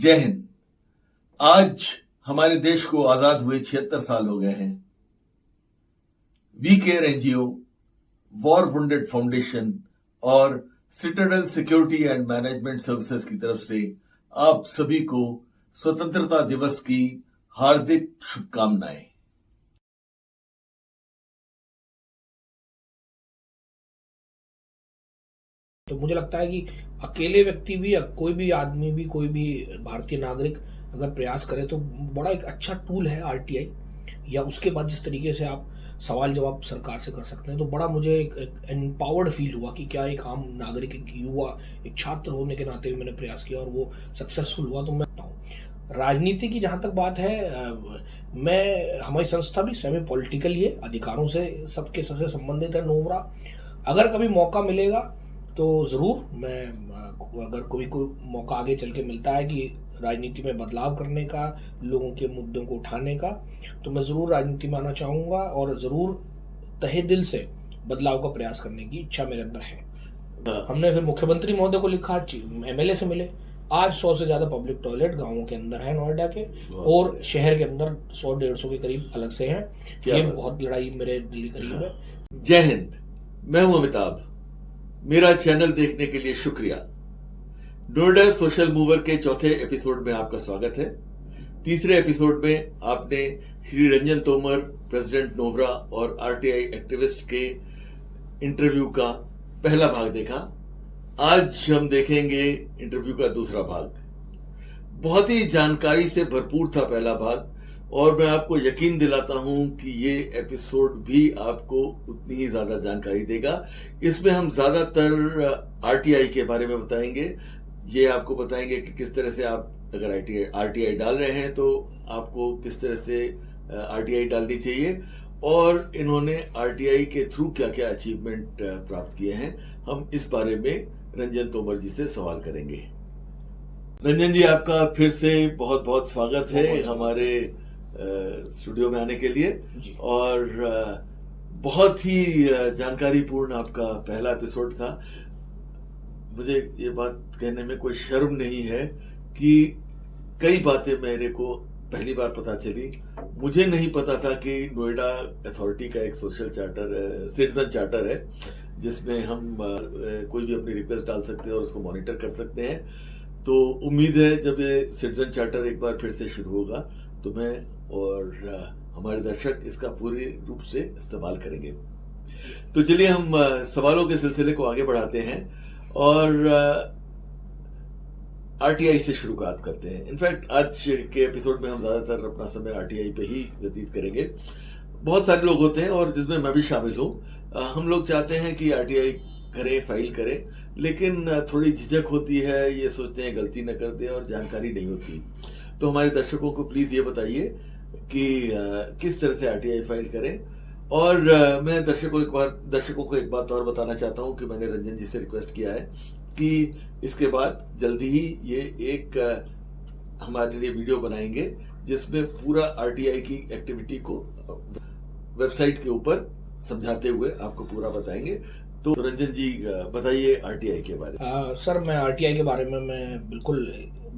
जय हिंद। आज हमारे देश को आजाद हुए 76 साल हो गए हैं। We Care NGO, War Wounded Foundation और Citadel Security and Management Services की तरफ से आप सभी को स्वतंत्रता दिवस की हार्दिक शुभकामनाएं। तो मुझे लगता है कि अकेले व्यक्ति भी या कोई भी आदमी भी, कोई भी भारतीय नागरिक अगर प्रयास करे तो बड़ा एक अच्छा टूल है आरटीआई। या उसके बाद जिस तरीके से आप सवाल जवाब सरकार से कर सकते हैं, तो बड़ा मुझे एक एम्पावर्ड फील हुआ कि क्या एक आम नागरिक, एक युवा, एक छात्र होने के नाते भी मैंने प्रयास किया और वो सक्सेसफुल हुआ। तो मैं बताऊँ, राजनीति की जहाँ तक बात है, हमारी संस्था भी सेमी पॉलिटिकल ही है, अधिकारों से सबके सबसे संबंधित है नोवरा। अगर कभी मौका मिलेगा तो ज़रूर मैं, अगर कोई मौका आगे चल के मिलता है कि राजनीति में बदलाव करने का, लोगों के मुद्दों को उठाने का, तो मैं ज़रूर राजनीति में आना चाहूँगा और ज़रूर तहे दिल से बदलाव का प्रयास करने की इच्छा मेरे अंदर है। हमने फिर मुख्यमंत्री महोदय को लिखा, एमएलए से मिले। आज 100 से ज़्यादा पब्लिक टॉयलेट गाँवों के अंदर है नोएडा के, और शहर के अंदर 100-150 के करीब अलग से हैं। ये बहुत लड़ाई मेरे दिल के करीब है। जय हिंद। मैं हूं अमिताभ। मेरा चैनल देखने के लिए शुक्रिया। नोएडा सोशल मूवर के चौथे एपिसोड में आपका स्वागत है। तीसरे एपिसोड में आपने श्री रंजन तोमर, प्रेसिडेंट नोवरा और आरटीआई एक्टिविस्ट के इंटरव्यू का पहला भाग देखा। आज हम देखेंगे इंटरव्यू का दूसरा भाग। बहुत ही जानकारी से भरपूर था पहला भाग, और मैं आपको यकीन दिलाता हूं कि ये एपिसोड भी आपको उतनी ही ज्यादा जानकारी देगा। इसमें हम ज्यादातर आरटीआई के बारे में बताएंगे। ये आपको बताएंगे कि किस तरह से आप अगर आरटीआई डाल रहे हैं तो आपको किस तरह से आरटीआई डालनी चाहिए, और इन्होंने आरटीआई के थ्रू क्या क्या अचीवमेंट प्राप्त किए हैं। हम इस बारे में रंजन तोमर जी से सवाल करेंगे। रंजन जी, आपका फिर से बहुत बहुत स्वागत है हमारे स्टूडियो में आने के लिए। और बहुत ही जानकारीपूर्ण आपका पहला एपिसोड था। मुझे ये बात कहने में कोई शर्म नहीं है कि कई बातें मेरे को पहली बार पता चली। मुझे नहीं पता था कि नोएडा अथॉरिटी का एक सोशल चार्टर, सिटीजन चार्टर है, जिसमें हम कोई भी अपनी रिक्वेस्ट डाल सकते हैं और उसको मॉनिटर कर सकते हैं। तो उम्मीद है जब ये सिटीजन चार्टर एक बार फिर से शुरू होगा तो मैं और हमारे दर्शक इसका पूरी रूप से इस्तेमाल करेंगे। तो चलिए हम सवालों के सिलसिले को आगे बढ़ाते हैं और आरटीआई से शुरुआत करते हैं। इनफैक्ट आज के एपिसोड में हम ज्यादातर अपना समय आरटीआई पे ही व्यतीत करेंगे। बहुत सारे लोग होते हैं और जिसमें मैं भी शामिल हूँ। हम लोग चाहते हैं कि आरटीआई करें, फाइल करें, लेकिन थोड़ी झिझक होती है, ये सोचते हैं गलती न कर दे और जानकारी नहीं होती। तो हमारे दर्शकों को प्लीज ये बताइए कि किस तरह से आरटीआई फाइल करें। और मैं दर्शकों को एक बात और बताना चाहता हूं कि मैंने रंजन जी से रिक्वेस्ट किया है कि इसके बाद जल्दी ही ये एक हमारे लिए वीडियो बनाएंगे जिसमें पूरा आरटीआई की एक्टिविटी को वेबसाइट के ऊपर समझाते हुए आपको पूरा बताएंगे। तो रंजन जी बताइए आरटीआई के बारे में। सर, मैं आरटीआई के बारे में मैं बिल्कुल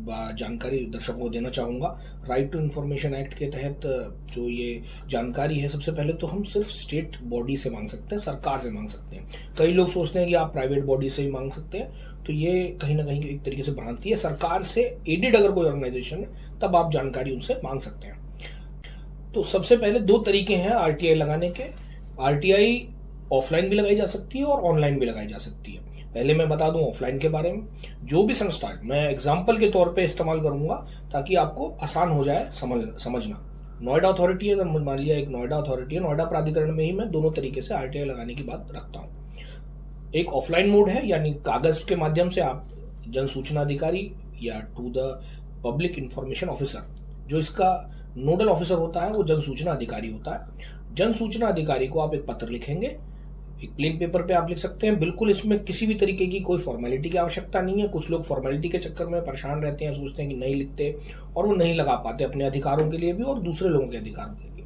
जानकारी दर्शकों को देना चाहूँगा। राइट टू इन्फॉर्मेशन एक्ट के तहत जो ये जानकारी है, सबसे पहले तो हम सिर्फ स्टेट बॉडी से मांग सकते हैं, सरकार से मांग सकते हैं। कई लोग सोचते हैं कि आप प्राइवेट बॉडी से ही मांग सकते हैं, तो ये कहीं ना कहीं एक तरीके से भ्रांति है। सरकार से एडेड अगर कोई ऑर्गेनाइजेशन है तब आप जानकारी उनसे मांग सकते हैं। तो सबसे पहले 2 तरीके हैं आरटीआई लगाने के। आरटीआई ऑफलाइन भी लगाई जा सकती है और ऑनलाइन भी लगाई जा सकती है। पहले मैं बता दूं ऑफलाइन के बारे में। जो भी संस्था है, मैं एग्जाम्पल के तौर पे इस्तेमाल करूंगा ताकि आपको आसान हो जाए समझना। नोएडा अथॉरिटी, अगर मान लिया एक नोएडा अथॉरिटी है, नोएडा प्राधिकरण में ही मैं दोनों तरीके से आरटीआई लगाने की बात रखता हूँ। एक ऑफलाइन मोड है, यानी कागज के माध्यम से आप जन सूचना अधिकारी या to the public information officer, जो इसका नोडल ऑफिसर होता है, वो जन सूचना अधिकारी होता है। जन सूचना अधिकारी को आप एक पत्र लिखेंगे, एक प्लेन पेपर पे आप लिख सकते हैं। बिल्कुल इसमें किसी भी तरीके की कोई फॉर्मेलिटी की आवश्यकता नहीं है। कुछ लोग फॉर्मेलिटी के चक्कर में परेशान रहते हैं, सोचते हैं कि नहीं लिखते और वो नहीं लगा पाते अपने अधिकारों के लिए भी और दूसरे लोगों के अधिकारों के लिए।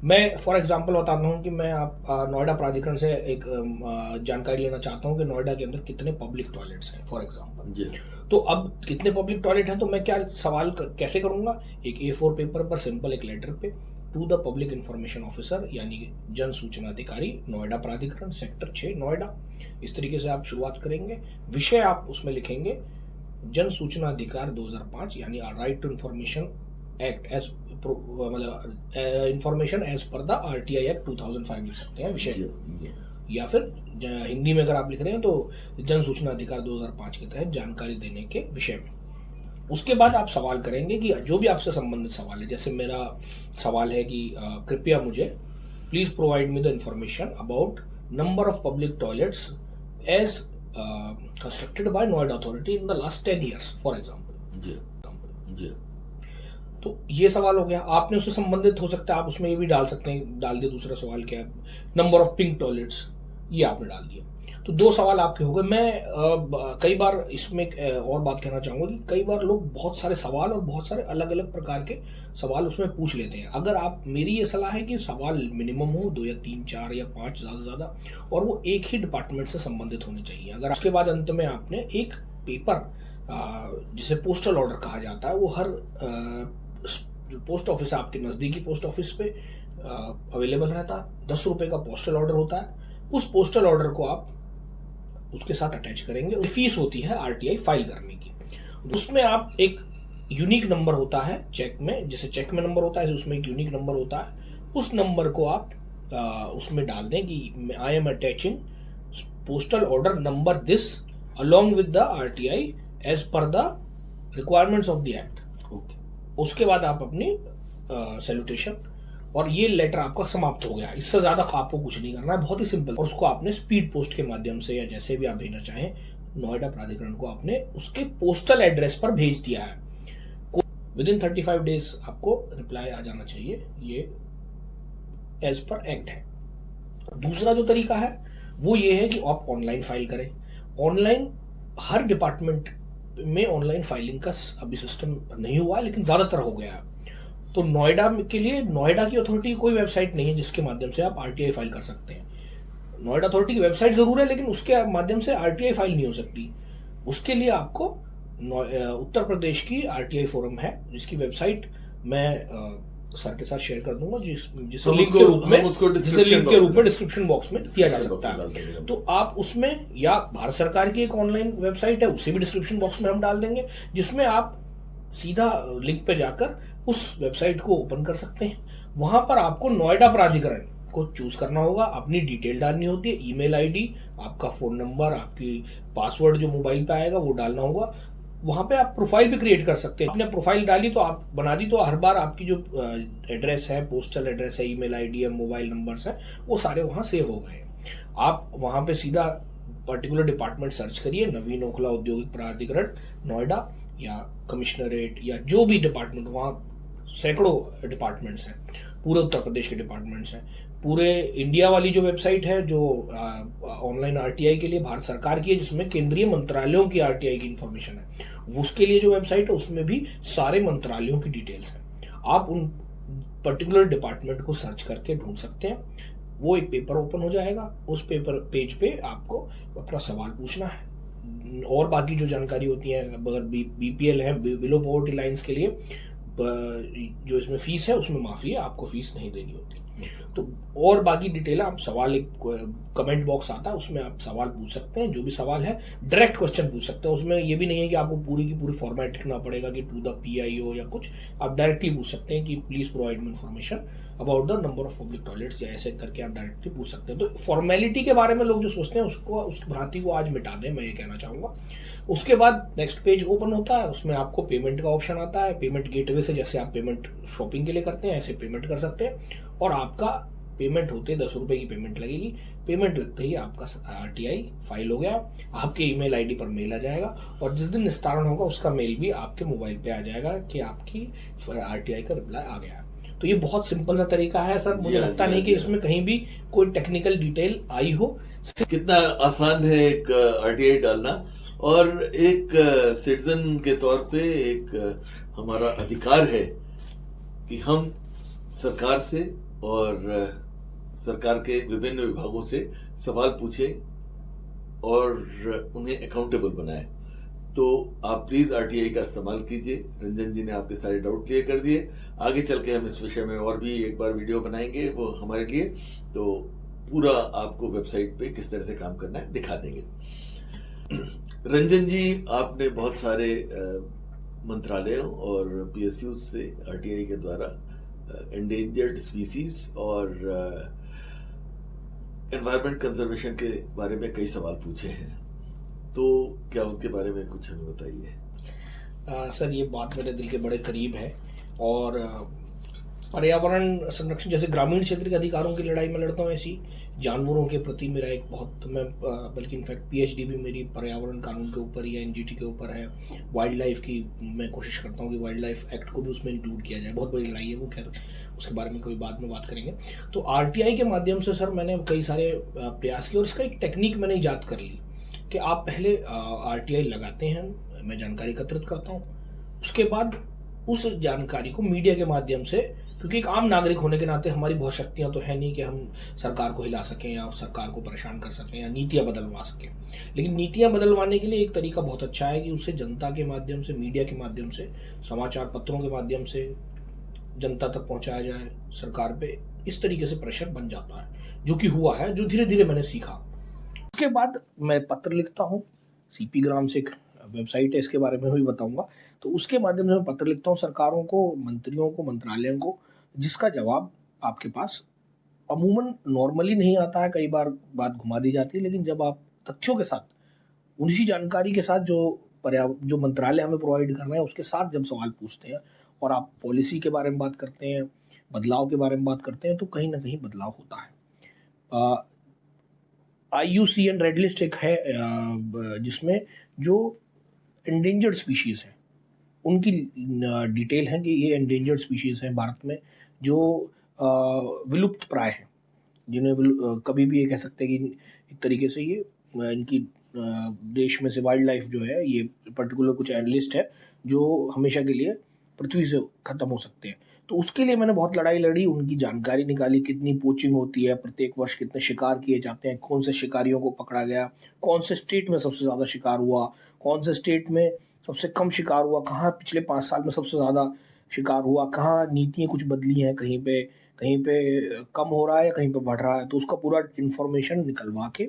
मैं फॉर एग्जांपल बताता हूँ कि मैं आप नोएडा प्राधिकरण से एक जानकारी लेना चाहता हूँ कि नोएडा के अंदर कितने पब्लिक टॉयलेट्स हैं फॉर एग्जांपल। जी तो अब कितने पब्लिक टॉयलेट हैं तो मैं क्या सवाल कैसे करूंगा, एक A4 पेपर पर सिंपल एक लेटर पे to the public information officer यानी जन सूचना अधिकारी नोएडा प्राधिकरण सेक्टर 6 नोएडा, इस तरीके से आप शुरुआत करेंगे। विषय आप उसमें लिखेंगे जन सूचना अधिकार 2005 यानी right to information act age मतलब इंफॉर्मेशन एज पर द RTI एक्ट 2005 लिख सकते हैं विषय, या फिर हिंदी में अगर आप लिख रहे हैं तो जन सूचना अधिकार 2005 के तहत जानकारी देने के विषय में। उसके बाद आप सवाल करेंगे कि जो भी आपसे संबंधित सवाल है, जैसे मेरा सवाल है कि कृपया मुझे please provide me the information about number of public toilets as constructed by Noida authority in the last 10 years for example. तो ये सवाल हो गया, आपने उससे संबंधित हो सकता है आप उसमें ये भी डाल सकते हैं, डाल दिया दूसरा सवाल क्या है, नंबर ऑफ पिंक टॉयलेट्स, ये आपने डाल दिया। तो 2 सवाल आपके हो गए। मैं कई बार इसमें और बात कहना चाहूंगा कि कई बार लोग बहुत सारे सवाल और बहुत सारे अलग अलग प्रकार के सवाल उसमें पूछ लेते हैं। अगर आप, मेरी ये सलाह है कि सवाल मिनिमम हो 2 या 3 4 या 5 ज़्यादा से ज़्यादा, और वो एक ही डिपार्टमेंट से संबंधित होने चाहिए। अगर उसके बाद अंत में आपने एक पेपर जिसे पोस्टल ऑर्डर कहा जाता है, वो हर जो पोस्ट ऑफिस है आपके नज़दीकी पोस्ट ऑफिस पे अवेलेबल रहता है, 10 रुपये का पोस्टल ऑर्डर होता है। उस पोस्टल ऑर्डर को आप उसके साथ अटैच करेंगे। फीस होती है RTI फाइल करने की, उसमें आप एक यूनिक नंबर होता है चेक में, जैसे चेक में नंबर होता है उसमें एक यूनिक नंबर होता है, उस नंबर को आप उसमें डाल दें कि I am attaching postal order number this along with the RTI as पर the requirements of the act. उसके बाद आप अपनी सैल्यूटेशन, और ये लेटर आपका समाप्त हो गया। इससे ज्यादा आपको कुछ नहीं करना है, बहुत ही सिंपल। और उसको आपने स्पीड पोस्ट के माध्यम से या जैसे भी आप भेजना चाहें नोएडा प्राधिकरण को आपने उसके पोस्टल एड्रेस पर भेज दिया है। विदिन 35 डेज आपको रिप्लाई आ जाना चाहिए, ये एज पर एक्ट है। दूसरा जो तरीका है वो ये है कि आप ऑनलाइन फाइल करें। ऑनलाइन हर डिपार्टमेंट में ऑनलाइन फाइलिंग का अभी सिस्टम नहीं हुआ है, लेकिन ज्यादातर हो गया है। तो नोएडा के लिए नोएडा की अथॉरिटी की कोई वेबसाइट नहीं है जिसके माध्यम से आप RTI फाइल कर सकते हैं। नोएडा अथॉरिटी की वेबसाइट जरूर है, लेकिन उसके माध्यम से RTI फाइल नहीं हो सकती। उसके लिए आपको उत्तर प्रदेश की RTI फोरम है, जिसकी वेबसाइट मैं सर के साथ शेयर कर दूंगा, जिसे लिंक के रूप में डिस्क्रिप्शन बॉक्स में दिया जा सकता है। तो आप उसमें, या भारत सरकार की एक ऑनलाइन वेबसाइट है उसे भी डिस्क्रिप्शन बॉक्स में हम डाल देंगे, जिसमें आप सीधा लिंक पे जाकर उस वेबसाइट को ओपन कर सकते हैं। वहां पर आपको नोएडा प्राधिकरण को चूज करना होगा, अपनी डिटेल डालनी होती है, ईमेल आईडी, आपका फोन नंबर, आपकी पासवर्ड जो मोबाइल पे आएगा वो डालना होगा। वहां पे आप प्रोफाइल भी क्रिएट कर सकते हैं। आपने प्रोफाइल डाली तो आप बना दी तो हर बार आपकी जो एड्रेस है, पोस्टल एड्रेस है, ईमेल आईडी है, मोबाइल नंबर्स है, वो सारे वहां सेव हो गए। आप वहां पे सीधा पर्टिकुलर डिपार्टमेंट सर्च करिए, नवीन ओखला औद्योगिक प्राधिकरण नोएडा या कमिश्नरेट या जो भी डिपार्टमेंट, वहां सैकड़ों डिपार्टमेंट्स हैं, पूरे उत्तर प्रदेश के डिपार्टमेंट्स हैं। पूरे इंडिया वाली जो वेबसाइट है जो ऑनलाइन RTI के लिए भारत सरकार की है, जिसमें केंद्रीय मंत्रालयों की RTI की इंफॉर्मेशन है, उसके लिए जो वेबसाइट है उसमें भी सारे मंत्रालयों की डिटेल्स हैं। आप उन पर्टिकुलर डिपार्टमेंट को सर्च करके ढूंढ सकते हैं, वो एक पेपर ओपन हो जाएगा। उस पेपर पेज पे आपको अपना सवाल पूछना है, और बाकी जो जानकारी होती है, अगर BPL है, बिलो पॉवर्टी लाइन्स के लिए जो इसमें फीस है उसमें माफी है, आपको फीस नहीं देनी होती। तो और बाकी डिटेल आप सवाल, एक कमेंट बॉक्स आता है उसमें आप सवाल पूछ सकते हैं, जो भी सवाल है डायरेक्ट क्वेश्चन पूछ सकते हैं। उसमें ये भी नहीं है कि आपको पूरी की पूरी फॉर्मेट लिखना पड़ेगा कि टू द PIO या कुछ, आप डायरेक्टली पूछ सकते हैं कि please provide me information about the number of public toilets, या ऐसे करके आप डायरेक्टली पूछ सकते हैं। तो फॉर्मेलिटी के बारे में लोग जो सोचते हैं उसको, उसकी भ्रांति को आज मिटा दें, मैं ये कहना चाहूंगा। उसके बाद नेक्स्ट पेज ओपन होता है, उसमें आपको पेमेंट का ऑप्शन आता है। पेमेंट गेटवे से जैसे आप पेमेंट शॉपिंग के लिए करते हैं ऐसे पेमेंट कर सकते हैं, और आपका पेमेंट होते 10 रुपए की पेमेंट लगेगी। पेमेंट लगते ही आपका RTI फाइल हो गया, आपके ईमेल आईडी पर मेल आ जाएगा, और जिस दिन निस्तारण होगा उसका मेल भी आपके मोबाइल पे आ जाएगा कि आपकी RTI का रिप्लाई आ गया। तो ये बहुत सिंपल सा तरीका है सर, मुझे लगता नहीं कि इसमें कहीं भी कोई टेक्निकल डिटेल आई हो। कितना आसान है एक RTI डालना, और एक सिटीजन के तौर पे एक हमारा अधिकार है कि हम सरकार से और सरकार के विभिन्न विभागों से सवाल पूछें और उन्हें अकाउंटेबल बनाएं। तो आप प्लीज आरटीआई का इस्तेमाल कीजिए। रंजन जी ने आपके सारे डाउट क्लियर कर दिए। आगे चल के हम इस विषय में और भी एक बार वीडियो बनाएंगे वो हमारे लिए, तो पूरा आपको वेबसाइट पे किस तरह से काम करना है दिखा देंगे। रंजन जी, आपने बहुत सारे मंत्रालयों और पीएसयू से आरटीआई के द्वारा एंडेंजर्ड स्पीसीज और एनवायरमेंट कंजर्वेशन के बारे में कई सवाल पूछे हैं, तो क्या उनके बारे में कुछ हमें बताइए। सर, ये बात मेरे दिल के बड़े करीब है और पर्यावरण संरक्षण जैसे ग्रामीण क्षेत्र के अधिकारों की लड़ाई में लड़ता हूँ, ऐसी जानवरों के प्रति मेरा एक बहुत, मैं बल्कि इनफैक्ट पीएचडी भी मेरी पर्यावरण कानून के ऊपर या एनजीटी के ऊपर है। वाइल्ड लाइफ की मैं कोशिश करता हूँ कि वाइल्ड लाइफ एक्ट को भी उसमें इंक्लूड किया जाए। बहुत बड़ी लड़ाई है वो, खैर उसके बारे में कभी बाद में बात करेंगे। तो आरटीआई के माध्यम से सर मैंने कई सारे प्रयास किए और इसका एक टेक्निक मैंने ईजाद कर ली कि आप पहले आरटीआई लगाते हैं, मैं जानकारी एकत्रित करता हूँ, उसके बाद उस जानकारी को मीडिया के माध्यम से, क्योंकि एक आम नागरिक होने के नाते हमारी बहुत शक्तियां तो है नहीं कि हम सरकार को हिला सकें या सरकार को परेशान कर सकें या नीतियां बदलवा सकें, लेकिन नीतियां बदलवाने के लिए एक तरीका बहुत अच्छा है कि उसे जनता के माध्यम से, मीडिया के माध्यम से, समाचार पत्रों के माध्यम से जनता तक पहुंचाया जाए सरकार पे। इस तरीके से प्रेशर बन जाता है, जो कि हुआ है, जो धीरे धीरे मैंने सीखा। उसके बाद मैं पत्र लिखता हूँ, सीपी ग्राम से एक वेबसाइट है, इसके बारे में भी बताऊंगा। तो उसके माध्यम से मैं पत्र लिखता हूँ सरकारों को, मंत्रियों को, मंत्रालयों को, जिसका जवाब आपके पास अमूमन नॉर्मली नहीं आता है, कई बार बात घुमा दी जाती है, लेकिन जब आप तथ्यों के साथ, उसी जानकारी के साथ जो मंत्रालय हमें प्रोवाइड कर रहे हैं उसके साथ जब सवाल पूछते हैं और आप पॉलिसी के बारे में बात करते हैं, बदलाव के बारे में बात करते हैं, तो कहीं ना कहीं बदलाव होता है। IUCN रेड लिस्ट एक है जिसमें जो एंडेंजर्ड स्पीशीज़ हैं उनकी डिटेल है कि ये एंडेंजर्ड स्पीशीज़ हैं भारत में जो विलुप्त प्राय हैं, जिन्हें कभी भी ये कह सकते हैं कि एक तरीके से ये इनकी देश में से वाइल्ड लाइफ जो है, ये पर्टिकुलर कुछ एनालिस्ट है जो हमेशा के लिए पृथ्वी से ख़त्म हो सकते हैं। तो उसके लिए मैंने बहुत लड़ाई लड़ी, उनकी जानकारी निकाली, कितनी पोचिंग होती है प्रत्येक वर्ष, कितने शिकार किए जाते हैं, कौन से शिकारियों को पकड़ा गया, कौन से स्टेट में सबसे ज़्यादा शिकार हुआ, कौन से स्टेट में सबसे कम शिकार हुआ, कहाँ पिछले 5 साल में सबसे ज़्यादा शिकार हुआ, कहाँ नीतियाँ कुछ बदली हैं, कहीं पे कम हो रहा है, कहीं पे बढ़ रहा है। तो उसका पूरा इन्फॉर्मेशन निकलवा के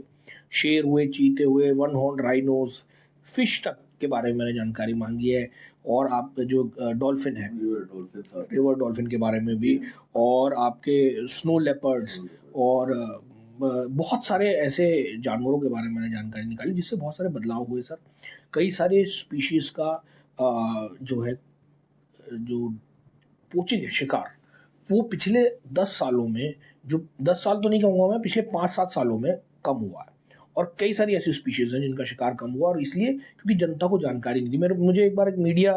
शेर हुए, चीते हुए, वन हॉर्न राइनोज, फिश तक के बारे में मैंने जानकारी मांगी है। और आप जो डॉल्फिन है, रिवर डॉल्फिन के बारे में भी, और आपके स्नो लेपर्ड्स और बहुत सारे ऐसे जानवरों के बारे में मैंने जानकारी निकाली, जिससे बहुत सारे बदलाव हुए सर। कई सारे स्पीशीज़ का जो है, जो पोचिंग है, शिकार, वो पिछले 10 सालों में, जो 10 साल तो नहीं कहूँगा मैं, पिछले 5-7 सालों में कम हुआ है। और कई सारी ऐसी स्पीशीज़ हैं जिनका शिकार कम हुआ, और इसलिए क्योंकि जनता को जानकारी नहीं थी। मुझे एक बार एक मीडिया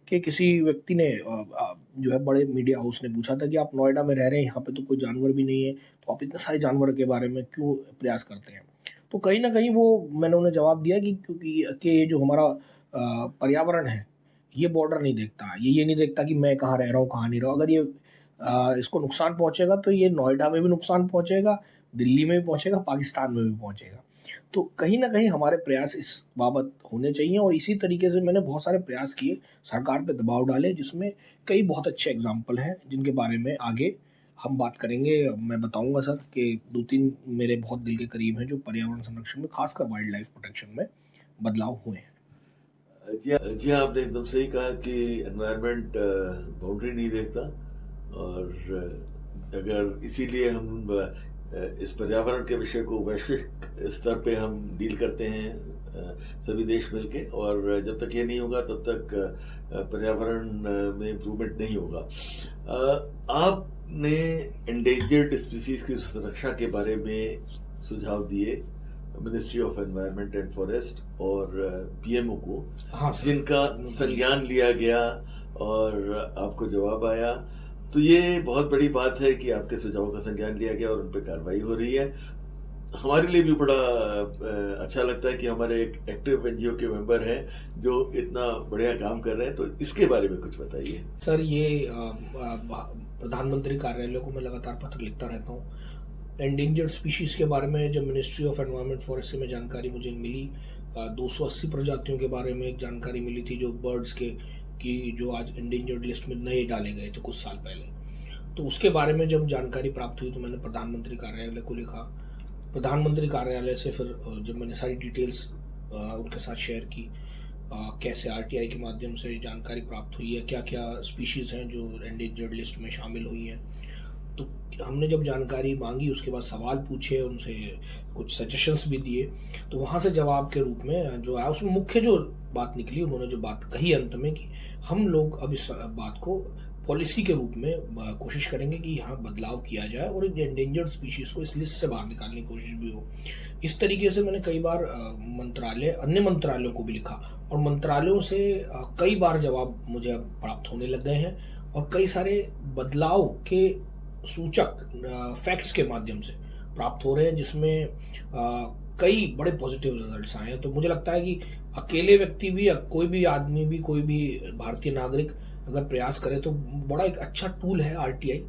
के किसी व्यक्ति ने जो है, बड़े मीडिया हाउस ने पूछा था कि आप नोएडा में रह रहे हैं, यहाँ पे तो कोई जानवर भी नहीं है, तो आप इतने सारे जानवर के बारे में क्यों प्रयास करते हैं। तो कहीं ना कहीं वो मैंने उन्हें जवाब दिया कि क्योंकि जो हमारा पर्यावरण है ये बॉर्डर नहीं देखता, ये नहीं देखता कि मैं कहाँ रह रहा हूँ, कहाँ नहीं रहा हूँ। अगर ये इसको नुकसान पहुँचेगा तो ये नोएडा में भी नुकसान पहुँचेगा, दिल्ली में भी पहुँचेगा, पाकिस्तान में भी पहुँचेगा। तो कहीं ना कहीं हमारे प्रयास इस बाबत होने चाहिए, और इसी तरीके से मैंने बहुत सारे प्रयास किए, सरकार पे दबाव डाले, जिसमें कई बहुत अच्छे एग्जाम्पल हैं जिनके बारे में आगे हम बात करेंगे। मैं बताऊंगा सर कि 2-3 मेरे बहुत दिल के करीब हैं जो पर्यावरण संरक्षण में, खासकर वाइल्ड लाइफ प्रोटेक्शन में बदलाव हुए हैं। जी हाँ, आपने एकदम सही कहा कि एनवायरनमेंट बाउंड्री नहीं देखता, और अगर इसीलिए हम इस पर्यावरण के विषय को वैश्विक स्तर पे हम डील करते हैं सभी देश मिलके, और जब तक ये नहीं होगा तब तक पर्यावरण में इम्प्रूवमेंट नहीं होगा। आपने एंडेंजर्ड स्पीसीज की सुरक्षा के बारे में सुझाव दिए ministry of environment and forest और पीएमओ को, हाँ, जिनका संज्ञान लिया गया और आपको जवाब आया। तो ये बहुत बड़ी बात है कि आपके सुझावों का संज्ञान लिया गया और उन पर कार्रवाई हो रही है। हमारे लिए भी बड़ा अच्छा लगता है कि हमारे एक एक्टिव एनजीओ के मेंबर हैं जो इतना बढ़िया काम कर रहे हैं, तो इसके बारे में कुछ बताइए। सर ये प्रधानमंत्री कार्यालय को मैं लगातार पत्र लिखता रहता हूँ। एंडेंजर्ड स्पीशीज के बारे में जब मिनिस्ट्री ऑफ एनवायरनमेंट फॉरेस्ट में जानकारी मुझे मिली, 280 प्रजातियों के बारे में एक जानकारी मिली थी जो बर्ड्स के कि जो आज एंडेंजर्ड लिस्ट में नए डाले गए थे कुछ साल पहले। तो उसके बारे में जब जानकारी प्राप्त हुई तो मैंने प्रधानमंत्री कार्यालय को लिखा। प्रधानमंत्री कार्यालय से फिर जब मैंने सारी डिटेल्स उनके साथ शेयर की, कैसे आरटीआई के माध्यम से जानकारी प्राप्त हुई है, क्या क्या स्पीशीज़ हैं जो एंडेंजर्ड लिस्ट में शामिल हुई हैं, तो हमने जब जानकारी मांगी उसके बाद सवाल पूछे, उनसे कुछ सजेशंस भी दिए, तो वहाँ से जवाब के रूप में जो आया उसमें मुख्य जो बात निकली, उन्होंने जो बात कही अंत में कि हम लोग अब इस बात को पॉलिसी के रूप में कोशिश करेंगे कि यहाँ बदलाव किया जाए और एंडेंजर्ड स्पीशीज़ को इस लिस्ट से बाहर निकालने की कोशिश भी हो। इस तरीके से मैंने कई बार मंत्रालय, अन्य मंत्रालयों को भी लिखा और मंत्रालयों से कई बार जवाब मुझे प्राप्त होने लग गए हैं और कई सारे बदलाव के सूचक फैक्ट्स के माध्यम से प्राप्त हो रहे हैं, जिसमें कई बड़े पॉजिटिव रिजल्ट्स आए हैं। तो मुझे लगता है कि अकेले व्यक्ति भी, कोई भी आदमी भी, कोई भी भारतीय नागरिक अगर प्रयास करे तो बड़ा एक अच्छा टूल है आरटीआई,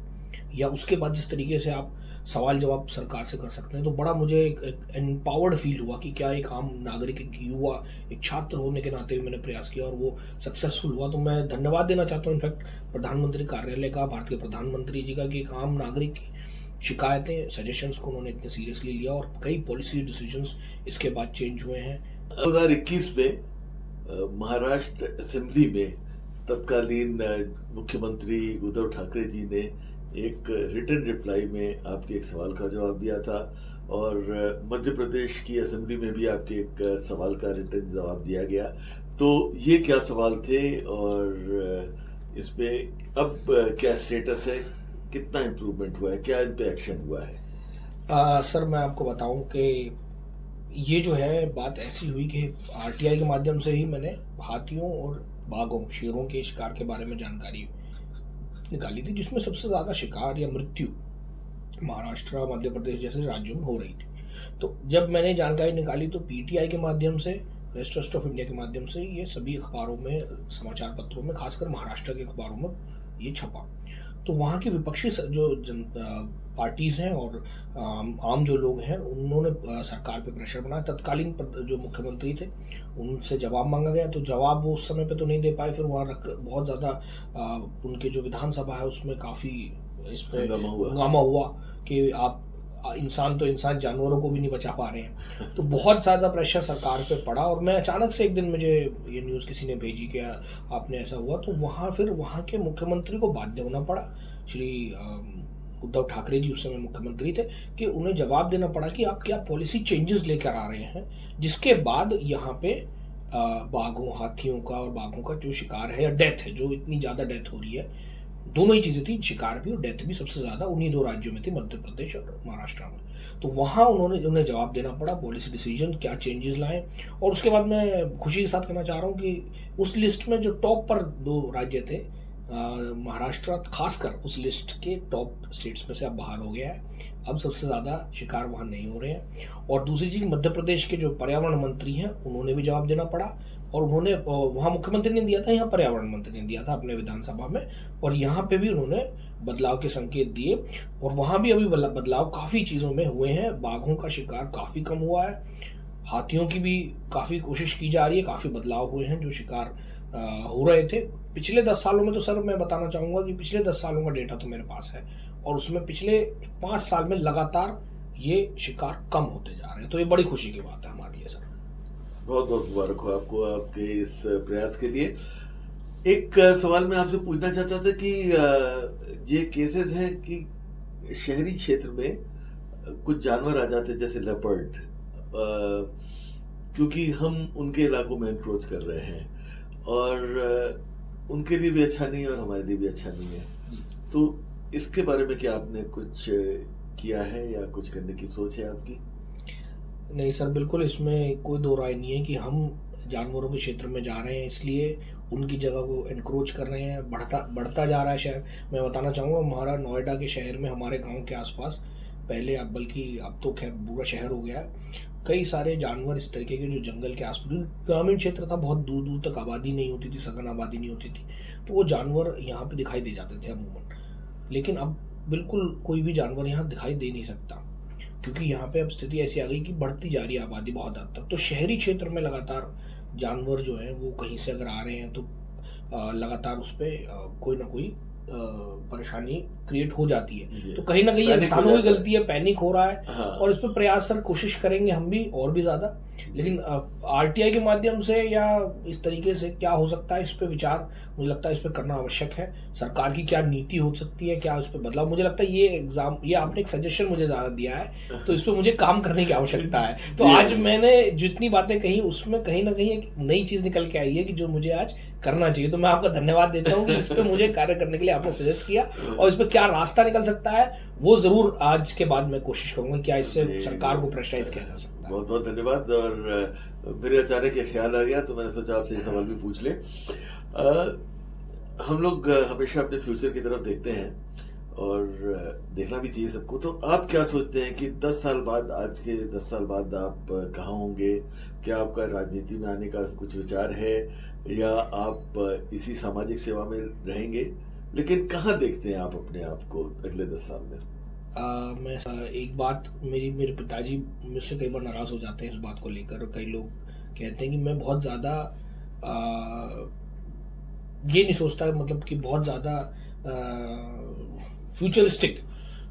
या उसके बाद जिस तरीके से आप सवाल जवाब सरकार से कर सकते हैं, तो बड़ा मुझे एक एम्पावर्ड फील हुआ कि क्या एक आम नागरिक, एक युवा, एक छात्र होने के नाते भी मैंने प्रयास किया और वो सक्सेसफुल हुआ। तो मैं धन्यवाद देना चाहता हूँ इनफैक्ट प्रधानमंत्री कार्यालय का, भारत के प्रधानमंत्री जी का, कि एक आम नागरिक की शिकायतें, सजेशंस को उन्होंने इतने सीरियसली लिया और कई पॉलिसी डिसीजंस इसके बाद चेंज हुए हैं। 2021 में महाराष्ट्र असेंबली में तत्कालीन मुख्यमंत्री उद्धव ठाकरे जी ने एक रिटन रिप्लाई में आपके एक सवाल का जवाब दिया था और मध्य प्रदेश की असेंबली में भी आपके एक सवाल का रिटन जवाब दिया गया। तो ये क्या सवाल थे और इसमें अब क्या स्टेटस है, कितना इम्प्रूवमेंट हुआ है, क्या इन पे एक्शन हुआ है? सर मैं आपको बताऊं कि ये जो है बात ऐसी हुई कि आरटीआई के माध्यम से ही मैंने हाथियों और बाघों, शेरों के शिकार के बारे में जानकारी निकाली थी, जिसमें सबसे ज़्यादा शिकार या मृत्यु महाराष्ट्र, मध्य प्रदेश जैसे राज्यों में हो रही थी। तो जब मैंने जानकारी निकाली तो पीटीआई के माध्यम से, ट्रस्ट ऑफ इंडिया के माध्यम से ये सभी अखबारों में, समाचार पत्रों में, खासकर महाराष्ट्र के अखबारों में ये छपा। तो वहाँ की विपक्षी जो पार्टीज हैं और आम जो लोग हैं, उन्होंने सरकार पे प्रेशर बनाया। तत्कालीन जो मुख्यमंत्री थे उनसे जवाब मांगा गया, तो जवाब वो उस समय पे तो नहीं दे पाए। फिर वहाँ बहुत ज़्यादा उनके जो विधानसभा है उसमें काफ़ी इस पर हंगामा हुआ कि आप इंसान तो इंसान, जानवरों को भी नहीं बचा पा रहे हैं। तो बहुत ज़्यादा प्रेशर सरकार पे पड़ा और मैं अचानक से एक दिन मुझे ये न्यूज़ किसी ने भेजी कि आपने ऐसा हुआ, तो वहाँ फिर वहाँ के मुख्यमंत्री को बाध्य होना पड़ा, श्री उद्धव ठाकरे जी उस समय मुख्यमंत्री थे, कि उन्हें जवाब देना पड़ा कि आप क्या पॉलिसी चेंजेस लेकर आ रहे हैं, जिसके बाद यहाँ पे बाघों, हाथियों का और बाघों का जो शिकार है या डेथ है, जो इतनी ज़्यादा डेथ हो रही है, दोनों ही चीज़ें थी, शिकार भी और डेथ भी सबसे ज़्यादा उन्हीं दो राज्यों में थी, मध्य प्रदेश और महाराष्ट्र में। तो वहाँ उन्हें जवाब देना पड़ा, पॉलिसी डिसीजन क्या चेंजेस लाएं। और उसके बाद मैं खुशी के साथ कहना चाह रहा हूँ कि उस लिस्ट में जो टॉप पर दो राज्य थे, महाराष्ट्र खासकर उस लिस्ट के टॉप स्टेट्स में से अब बाहर हो गया है। अब सबसे ज़्यादा शिकार वहाँ नहीं हो रहे हैं। और दूसरी चीज़, मध्य प्रदेश के जो पर्यावरण मंत्री हैं उन्होंने भी जवाब देना पड़ा, और उन्होंने वहाँ मुख्यमंत्री ने दिया था, यहाँ पर्यावरण मंत्री ने दिया था अपने विधानसभा में, और यहाँ पे भी उन्होंने बदलाव के संकेत दिए। और वहाँ भी अभी बदलाव काफ़ी चीज़ों में हुए हैं। बाघों का शिकार काफ़ी कम हुआ है, हाथियों की भी काफ़ी कोशिश की जा रही है, काफ़ी बदलाव हुए हैं जो शिकार हो रहे थे पिछले 10 सालों में। तो सर मैं बताना चाहूँगा कि पिछले 10 सालों का डेटा तो मेरे पास है, और उसमें पिछले 5 साल में लगातार ये शिकार कम होते जा रहे हैं। तो ये बड़ी खुशी की बात है हमारे लिए सर। बहुत बहुत मुबारक हो आपको आपके इस प्रयास के लिए। एक सवाल मैं आपसे पूछना चाहता था कि ये केसेस हैं कि शहरी क्षेत्र में कुछ जानवर आ जाते हैं जैसे लेपर्ड, क्योंकि हम उनके इलाकों में एनक्रोच कर रहे हैं और उनके लिए भी अच्छा नहीं है और हमारे लिए भी अच्छा नहीं है। तो इसके बारे में क्या आपने कुछ किया है या कुछ करने की सोच है आपकी? नहीं सर, बिल्कुल इसमें कोई दो राय नहीं है कि हम जानवरों के क्षेत्र में जा रहे हैं, इसलिए उनकी जगह को एनक्रोच कर रहे हैं, बढ़ता जा रहा है शहर। मैं बताना चाहूँगा, हमारा नोएडा के शहर में, हमारे गांव के आसपास पहले, अब बल्कि अब तो खैर पूरा शहर हो गया है। कई सारे जानवर इस तरीके के जो जंगल के आसपास, ग्रामीण क्षेत्र था, बहुत दूर दूर तक आबादी नहीं होती थी, सघन आबादी नहीं होती थी, तो वो जानवर यहाँ पे दिखाई दे जाते थे अमूमन। लेकिन अब बिल्कुल कोई भी जानवर यहाँ दिखाई दे नहीं सकता, क्योंकि यहाँ पे अब स्थिति ऐसी आ गई कि बढ़ती जा रही है आबादी बहुत हद तक। तो शहरी क्षेत्र में लगातार जानवर जो हैं वो कहीं से अगर आ रहे हैं तो लगातार उस पर कोई ना कोई परेशानी क्रिएट हो जाती है। तो कहीं ना कहीं इंसानों की गलती है, पैनिक हो रहा है। हाँ। और इस पर प्रयास सर कोशिश करेंगे हम भी और भी ज्यादा, लेकिन आरटीआई के माध्यम से या इस तरीके से क्या हो सकता है, इस पे विचार मुझे लगता है इस पे करना आवश्यक है। सरकार की क्या नीति हो सकती है, क्या उस पर बदलाव, मुझे लगता है ये आपने एक सजेशन मुझे ज्यादा दिया है, तो इस पे मुझे काम करने की आवश्यकता है। तो आज मैंने जितनी बातें कही उसमें कहीं ना कहीं एक नई चीज निकल के आई है कि जो मुझे आज करना चाहिए। तो मैं आपका धन्यवाद देता हूँ कि इस पे मुझे कार्य करने के लिए आपने सजेस्ट किया, और इस पे क्या रास्ता निकल सकता है वो जरूर आज के बाद मैं कोशिश करूंगा, क्या इससे सरकार को प्रेशराइज किया जा सकता है। बहुत बहुत धन्यवाद। और मेरे अचानक ये ख्याल आ गया तो मैंने सोचा आपसे ये सवाल भी पूछ ले। हम लोग हमेशा अपने फ्यूचर की तरफ देखते हैं और देखना भी चाहिए सबको। तो आप क्या सोचते हैं कि 10 साल बाद, आज के 10 साल बाद आप कहाँ होंगे? क्या आपका राजनीति में आने का कुछ विचार है, या आप इसी सामाजिक सेवा में रहेंगे? लेकिन कहाँ देखते हैं आप अपने आप को अगले 10 साल में? मैं एक बात, मेरे पिताजी मुझसे कई बार नाराज हो जाते हैं इस बात को लेकर, और कई लोग कहते हैं कि मैं बहुत ज्यादा ये नहीं सोचता, मतलब कि बहुत ज्यादा फ्यूचरिस्टिक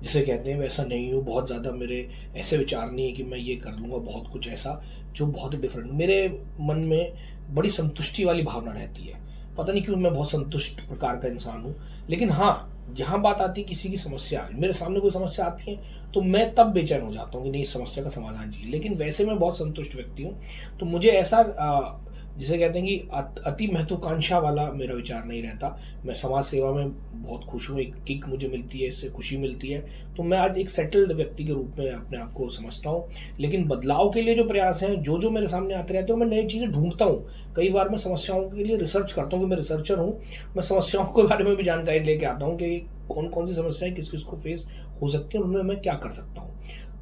जिसे कहते हैं वैसा नहीं हूँ। बहुत ज्यादा मेरे ऐसे विचार नहीं है कि मैं ये कर लूंगा बहुत कुछ ऐसा जो बहुत डिफरेंट। मेरे मन में बड़ी संतुष्टि वाली भावना रहती है, पता नहीं क्यों मैं बहुत संतुष्ट प्रकार का इंसान हूँ। लेकिन हाँ, जहां बात आती है किसी की समस्या, मेरे सामने कोई समस्या आती है तो मैं तब बेचैन हो जाता हूँ कि नहीं, इस समस्या का समाधान चाहिए। लेकिन वैसे मैं बहुत संतुष्ट व्यक्ति हूँ, तो मुझे ऐसा जिसे कहते हैं कि अति महत्वाकांक्षा वाला मेरा विचार नहीं रहता। मैं समाज सेवा में बहुत खुश हूँ, एक किक मुझे मिलती है, इससे खुशी मिलती है। तो मैं आज एक सेटल्ड व्यक्ति के रूप में अपने आप को समझता हूँ। लेकिन बदलाव के लिए जो प्रयास हैं, जो जो मेरे सामने आते रहते हैं, मैं नई चीज़ें ढूंढता हूँ। कई बार मैं समस्याओं के लिए रिसर्च करता हूँ, कि मैं रिसर्चर हूँ, मैं समस्याओं के बारे में भी जानकारी लेके आता हूँ कि कौन कौन सी समस्याएं किस किस को फेस हो सकती है, उनमें मैं क्या कर सकता हूँ।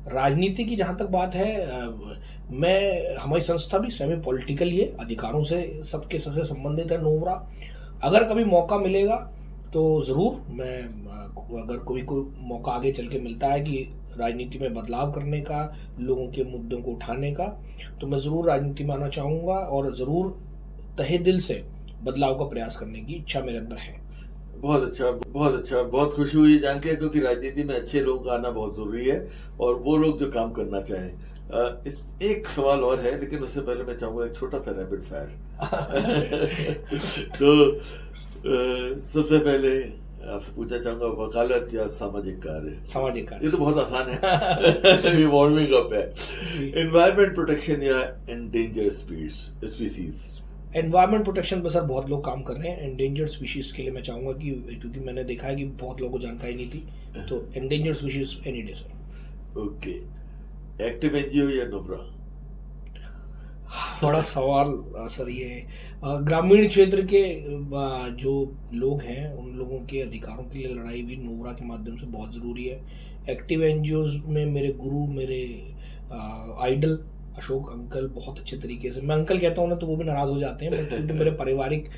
राजनीति की जहां तक बात है, हमारी संस्था भी सेमी पॉलिटिकल ही है, अधिकारों से सबके सबसे संबंधित है नोवरा। अगर कभी मौका मिलेगा तो जरूर मैं, अगर कोई मौका आगे चल के मिलता है कि राजनीति में बदलाव करने का, लोगों के मुद्दों को उठाने का, तो मैं जरूर राजनीति में आना चाहूंगा, और जरूर तहे दिल से बदलाव का प्रयास करने की इच्छा मेरे अंदर है। बहुत अच्छा, बहुत अच्छा, बहुत खुशी हुई जान के, क्योंकि राजनीति में अच्छे लोगों का आना बहुत जरूरी है, और वो लोग जो काम करना चाहें। इस एक सवाल और है, लेकिन उससे पहले मैं चाहूंगा एक छोटा सा रैपिड फायर। तो सबसे पहले आपसे पूछना चाहूंगा, वकालत या सामाजिक कार्य? सामाजिक कार्य। ये तो बहुत आसान है। ये वार्मिंग अप है। एनवायरमेंट प्रोटेक्शन या एंडेंजर्ड स्पीसीज? एनवायरमेंट प्रोटेक्शन पर सर बहुत लोग काम कर रहे हैं। एंडेंजर्ड स्पीशीज के लिए मैं चाहूंगा कि, क्योंकि मैंने देखा है कि बहुत लोगों को जानकारी नहीं थी, तो endangered species any day sir. Okay. Active NGO या नोबरा? बड़ा सवाल सर ये। ग्रामीण क्षेत्र के जो लोग हैं, उन लोगों के अधिकारों के लिए लड़ाई भी नोबरा के माध्यम से बहुत जरूरी है। एक्टिव एनजीओज में मेरे गुरु, मेरे आइडल अशोक अंकल बहुत अच्छे तरीके से, मैं अंकल कहता हूँ ना तो वो भी नाराज हो जाते हैं, क्योंकि मेरे पारिवारिक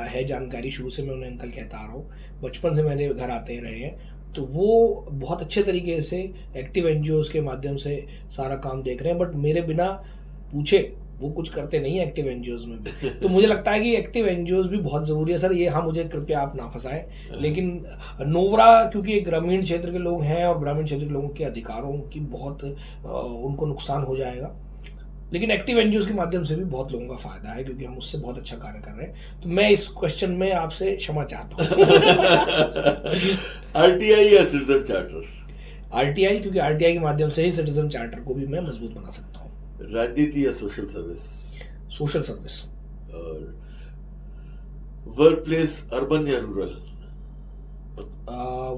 है जानकारी, शुरू से मैं उन्हें अंकल कहता आ रहा हूँ, बचपन से मेरे घर आते रहे हैं। तो वो बहुत अच्छे तरीके से एक्टिव एनजीओज के माध्यम से सारा काम देख रहे हैं, बट मेरे बिना पूछे वो कुछ करते नहीं है एक्टिव एनजीओज में भी। तो मुझे लगता है कि एक्टिव एनजीओज भी बहुत जरूरी है सर। ये हाँ, मुझे कृपया आप ना फंसाएं। लेकिन नोवरा, क्योंकि ग्रामीण क्षेत्र के लोग हैं और ग्रामीण क्षेत्र के लोगों के अधिकारों की बहुत उनको नुकसान हो जाएगा, लेकिन एक्टिव एनजीओज के माध्यम से भी बहुत लोगों का फायदा है, क्योंकि हम उससे बहुत अच्छा कार्य कर रहे हैं। तो मैं इस क्वेश्चन में आपसे क्षमा चाहता हूँ। आरटीआई या सिटीजन चार्टर? आरटीआई, क्योंकि आरटीआई के माध्यम से ही सिटीजन चार्टर को भी मैं मजबूत बना सकता हूँ। राजनीति या सोशल सर्विस? Social service. और वर्क प्लेस अर्बन या रूरल?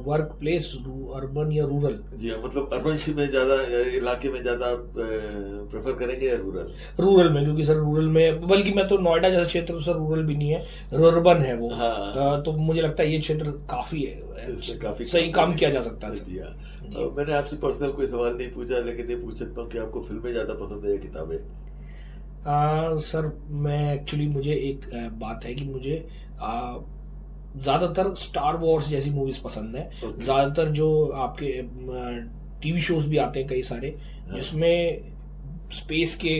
वर्क प्लेस अर्बन या रूरल? जी हाँ, मतलब अर्बन में ज्यादा, इलाके में ज्यादा प्रेफर करेंगे या रूरल? रूरल में, क्योंकि सर रूरल में, बल्कि मैं तो नोएडा जैसा क्षेत्र, सर रूरल भी नहीं है, अर्बन है वो। हाँ। तो मुझे लगता है ये क्षेत्र काफी है, इसमें काफी सही काम किया जा सकता है। जी हाँ। मैंने आपसे पर्सनल कोई सवाल नहीं पूछा, लेकिन ये पूछ सकता हूँ कि आपको फिल्में ज्यादा पसंद है या किताबें? सर मैं एक्चुअली, मुझे एक बात है कि मुझे ज़्यादातर स्टार वॉर्स जैसी मूवीज पसंद है। Okay. ज़्यादातर जो आपके टीवी शोज भी आते हैं कई सारे, हाँ। जिसमें स्पेस के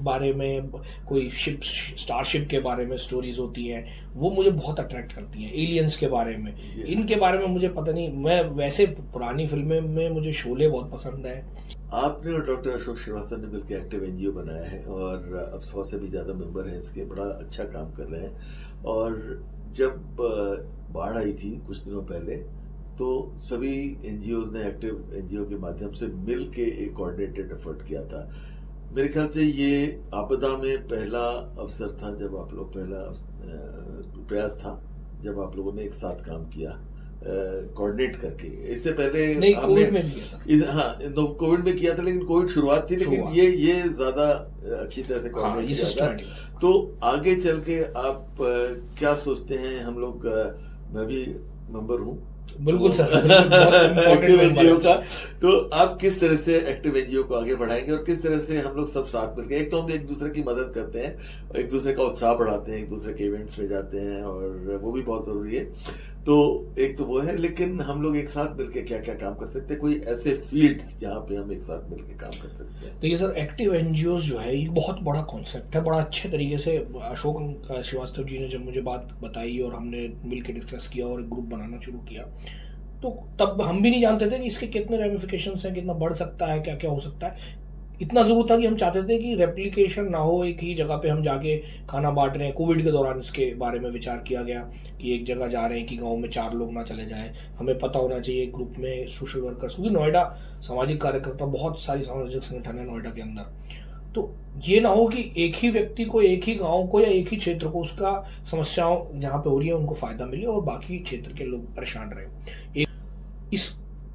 बारे में, कोई शिप, स्टारशिप के बारे में स्टोरीज होती हैं, वो मुझे बहुत अट्रैक्ट करती हैं। एलियंस के बारे में, जी। इनके बारे में मुझे पता नहीं, मैं वैसे पुरानी फिल्में में मुझे शोले बहुत पसंद है। आपने और डॉक्टर अशोक श्रीवास्तव ने मिलकर एक्टिव एनजीओ बनाया है और अब 100 से भी ज़्यादा मेंबर हैं इसके, बड़ा अच्छा काम कर रहे हैं। और जब बाढ़ आई थी कुछ दिनों पहले, तो सभी एनजीओ ने एक्टिव एनजीओ के माध्यम से मिल के एक कोऑर्डिनेटेड एफर्ट किया था। मेरे ख्याल से ये आपदा में पहला अवसर था, जब आप लोग, पहला प्रयास था जब आप लोगों ने एक साथ काम किया कोऑर्डिनेट करके। इससे पहले नहीं, हमने कोविड में भी किया सर। हाँ, कोविड में किया था, लेकिन कोविड शुरुआत थी, लेकिन ये ज्यादा अच्छी तरह से कोऑर्डिनेट किया था। तो आगे चल के आप क्या सोचते हैं? हम लोग, मैं भी मेंबर हूँ बिल्कुल सर, एक्टिव एनजीओ का, तो आप किस तरह से एक्टिव एनजीओ को आगे बढ़ाएंगे और किस तरह से हम लोग सब साथ मिलकर, एक तो हम एक दूसरे की मदद करते हैं, एक दूसरे का उत्साह बढ़ाते हैं, एक दूसरे के इवेंट्स में जाते हैं, और वो भी बहुत जरूरी है। तो एक तो वो है, लेकिन हम लोग एक साथ मिलकर क्या क्या काम कर सकते हैं? कोई ऐसे फील्ड्स जहाँ पे हम एक साथ मिलकर काम कर सकते हैं? देखिए सर, एक्टिव एनजीओ जो है ये बहुत बड़ा कॉन्सेप्ट है। बड़ा अच्छे तरीके से अशोक श्रीवास्तव जी ने जब मुझे बात बताई और हमने मिलकर डिस्कस किया और एक ग्रुप बनाना शुरू किया, तो तब हम भी नहीं जानते थे कि इसके कितने रेमिफिकेशंस हैं, कितना बढ़ सकता है, क्या क्या हो सकता है। इतना जरूर था कि हम चाहते थे कि रेप्लिकेशन ना हो, एक ही जगह पे हम जाके खाना बांट रहे हैं। कोविड के दौरान इसके बारे में विचार किया गया कि एक जगह जा रहे हैं कि गांव में 4 लोग ना चले जाएं, हमें पता होना चाहिए ग्रुप में सोशल वर्कर्स, क्योंकि नोएडा सामाजिक कार्यकर्ता, बहुत सारी सामाजिक संगठन है नोएडा के अंदर। तो ये ना हो कि एक ही व्यक्ति को, एक ही गांव को या एक ही क्षेत्र को उसका समस्याओं जहाँ पे हो रही है उनको फायदा मिले और बाकी क्षेत्र के लोग परेशान रहे। इस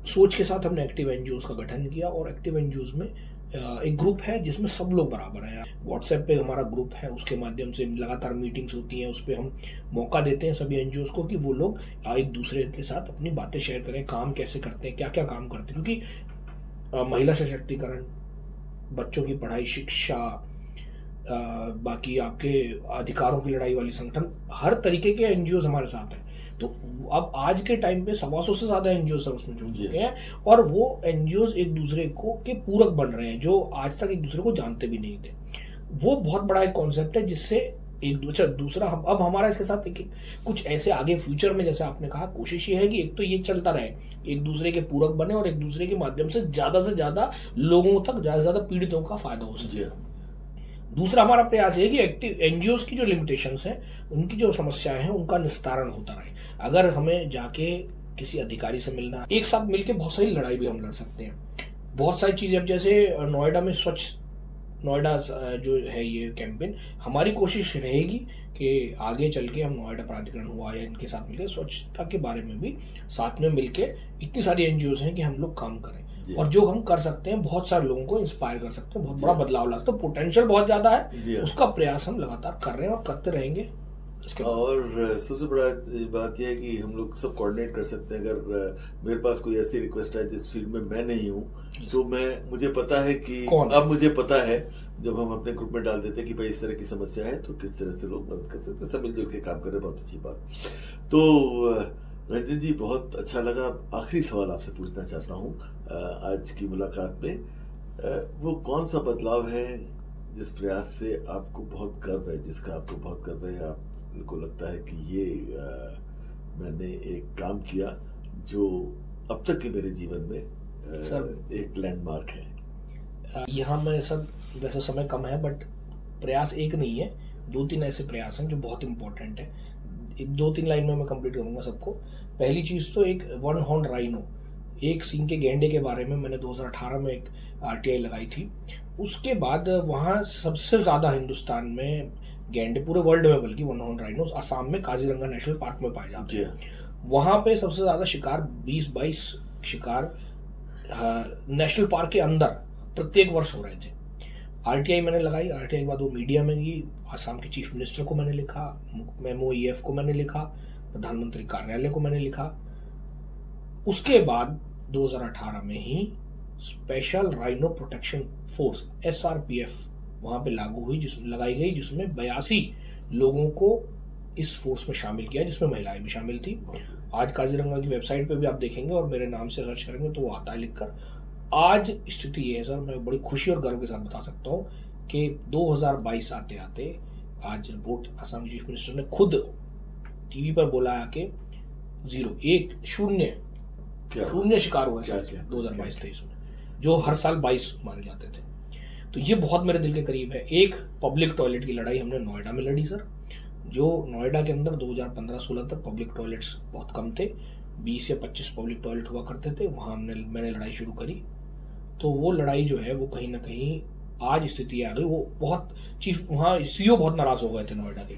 सोच के साथ हमने एक्टिव एनजीओज का गठन किया, और एक्टिव एनजीओज में एक ग्रुप है जिसमें सब लोग बराबर हैं। व्हाट्सएप पे हमारा ग्रुप है, उसके माध्यम से लगातार मीटिंग्स होती हैं, उस पर हम मौका देते हैं सभी एनजीओज को कि वो लोग एक दूसरे के साथ अपनी बातें शेयर करें, काम कैसे करते हैं, क्या क्या काम करते हैं। क्योंकि महिला सशक्तिकरण, बच्चों की पढ़ाई, शिक्षा, बाकी आपके अधिकारों की लड़ाई वाली संगठन, हर तरीके के एनजीओज हमारे साथ हैं। तो अब आज के टाइम पे 125 से ज्यादा एनजीओ सर उसमें जुड़ चुके हैं, और वो एनजीओ एक दूसरे को के पूरक बन रहे हैं, जो आज तक एक दूसरे को जानते भी नहीं थे। वो बहुत बड़ा एक कॉन्सेप्ट है, जिससे एक दूसरा अब हमारा इसके साथ कुछ ऐसे आगे फ्यूचर में, जैसे आपने कहा, कोशिश ये है कि एक तो ये चलता रहे, एक दूसरे के पूरक बने और एक दूसरे के माध्यम से ज्यादा लोगों तक, ज्यादा पीड़ितों का फायदा हो सके। दूसरा हमारा प्रयास है कि एक्टिव एनजीओज की जो लिमिटेशंस हैं, उनकी जो समस्याएं हैं, उनका निस्तारण होता रहे। अगर हमें जाके किसी अधिकारी से मिलना, एक साथ मिलके बहुत सारी लड़ाई भी हम लड़ सकते हैं, बहुत सारी चीजें। अब जैसे नोएडा में स्वच्छ नोएडा जो है ये कैंपेन, हमारी कोशिश रहेगी कि आगे चल के हम नोएडा प्राधिकरण हुआ या इनके साथ मिलकर स्वच्छता के बारे में भी साथ में मिलके, इतनी सारी एनजीओज हैं कि हम लोग काम करें, और जो हम कर सकते हैं बहुत सारे लोगों को इंस्पायर कर सकते हैं, बहुत बड़ा बदलाव ला सकते हैं। पोटेंशियल बहुत ज्यादा है, उसका प्रयास हम लगातार कर रहे हैं और करते रहेंगे। और सबसे बड़ा बात यह है कि हम लोग सब कोऑर्डिनेट कर सकते हैं। अगर मेरे पास कोई ऐसी रिक्वेस्ट है जिस फील्ड में मैं नहीं हूँ, तो मुझे पता है कि अब मुझे पता है, जब हम अपने ग्रुप में डाल देते हैं कि भाई इस तरह की समस्या है, तो किस तरह से लोग मदद कर सकते हैं, सब मिलजुल के काम करें, बहुत अच्छी बात। तो रंजन जी, बहुत अच्छा लगा। आखिरी सवाल आपसे पूछना चाहता हूँ आज की मुलाकात में, वो कौन सा बदलाव है जिस प्रयास से आपको बहुत गर्व है, जिसका आपको बहुत गर्व है, आपको लगता है कि ये मैंने एक काम किया जो अब तक के मेरे जीवन में एक लैंडमार्क है? यहाँ में सर, वैसे समय कम है, बट प्रयास एक नहीं है, 2-3 ऐसे प्रयास हैं जो बहुत इंपॉर्टेंट है। 2-3 लाइन में मैं कंप्लीट करूंगा सबको। पहली चीज तो एक 1 हॉर्न राइनो, एक सींग के गैंडे के बारे में मैंने 2018 में एक आरटीआई लगाई थी। उसके बाद वहाँ सबसे ज्यादा हिंदुस्तान में गैंडे, पूरे वर्ल्ड में बल्कि, 1 हॉर्न राइनोस असम में काजीरंगा नेशनल पार्क में पाए जाते हैं। वहां पे सबसे ज्यादा शिकार 20-22 शिकार नेशनल पार्क के अंदर प्रत्येक वर्ष हो रहे थे। आरटीआई मैंने लगाई, आरटीआई के बाद वो मीडिया में गई, आसाम के चीफ मिनिस्टर को मैंने लिखा, MOEF को मैंने लिखा, प्रधानमंत्री कार्यालय को मैंने लिखा। उसके बाद 2018 में ही special rhino protection force SRPF वहां पे लागू हुई, लगाई गई, जिसमें 82 लोगों को इस फोर्स में शामिल किया, जिसमें महिलाएं भी शामिल थी। आज काजीरंगा की वेबसाइट पे भी आप देखेंगे और मेरे नाम से सर्च करेंगे तो वो आता है लिखकर। आज स्थिति ये है सर, मैं बड़ी खुशी और गर्व के साथ बता सकता हूँ कि 2022 आते आते आज रिपोर्ट आसाम चीफ मिनिस्टर ने खुद टीवी पर बोला है कि 0 शिकार हुआ है 2022-23 में, जो हर साल 22 मारे जाते थे। तो ये बहुत मेरे दिल के करीब है। एक पब्लिक टॉयलेट की लड़ाई हमने नोएडा में लड़ी सर, जो नोएडा के अंदर 2015-16 तक पब्लिक टॉयलेट्स बहुत कम थे, 20 या 25 पब्लिक टॉयलेट हुआ करते थे, वहां मैंने लड़ाई शुरू करी। तो वो लड़ाई जो है वो कहीं ना कहीं आज स्थिति आ गई, वो बहुत वहाँ CEO बहुत नाराज हो गए थे नोएडा के।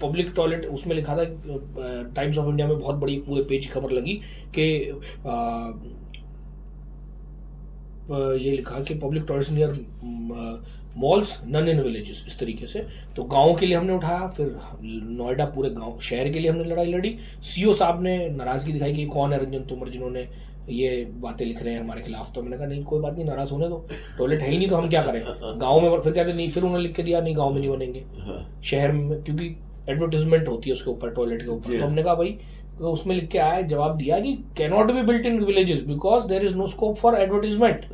पब्लिक टॉयलेट उसमें लिखा था, टाइम्स ऑफ इंडिया में बहुत बड़ी पूरे पेज की खबर लगी कि ये लिखा कि public toilets near malls none in villages, इस तरीके से। तो गाँव के लिए हमने उठाया, फिर नोएडा पूरे गांव शहर के लिए हमने लड़ाई लड़ी। CEO साहब ने नाराजगी दिखाई कि कौन है रंजन तोमर जिन्होंने ये बातें लिख रहे हैं हमारे खिलाफ। तो मैंने कहा नहीं, कोई बात नहीं, नाराज होने दो, टॉयलेट है ही नहीं तो हम क्या करें गाँव में। फिर कहते नहीं, फिर उन्होंने लिख के दिया नहीं गाँव में नहीं बनेंगे, शहर में, क्योंकि एडवर्टीजमेंट होती है उसके ऊपर, टॉयलेट के ऊपर। तो हमने कहा भाई, तो उसमें लिख के आया, जवाब दिया कि cannot be built in villages because there is no scope for advertisement,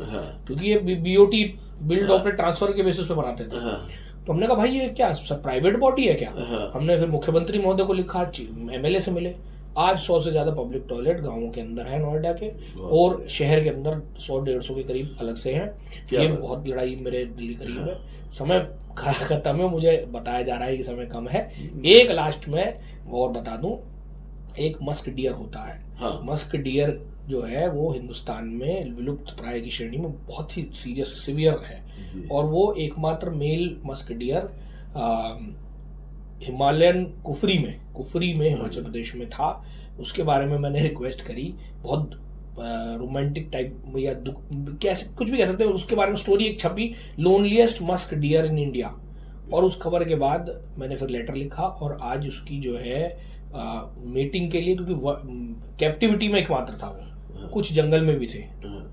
क्योंकि ये BOT बिल्ड ऑपरेट ट्रांसफर के बेसिस पे बनाते थे। तो हमने कहा भाई ये क्या प्राइवेट बॉडी है क्या। हमने फिर मुख्यमंत्री महोदय को लिखा, MLA से मिले। आज 100 से ज्यादा पब्लिक टॉयलेट गांवों के अंदर है नोएडा के, और शहर के अंदर 100-150 के करीब अलग से हैं। ये बहुत लड़ाई मेरे दिल के करीब है। समय खत्म है, मुझे बताया जा रहा है कि समय कम है। एक लास्ट में और बता दूं, एक मस्क डियर होता है। मस्क डियर जो है वो हिंदुस्तान में विलुप्त प्राय की श्रेणी में बहुत ही सीवियर है, और वो एकमात्र male musk deer Himalayan Kufri में हिमाचल प्रदेश में था। उसके बारे में मैंने रिक्वेस्ट करी, बहुत रोमांटिक टाइप या कैसे कुछ भी कह सकते हैं, उसके बारे में स्टोरी एक छपी, लोनलीएस्ट मस्क डियर इन इंडिया। और उस खबर के बाद मैंने फिर लेटर लिखा, और आज उसकी जो है मीटिंग के लिए, क्योंकि कैप्टिविटी में एकमात्र था वो, कुछ जंगल में भी थे,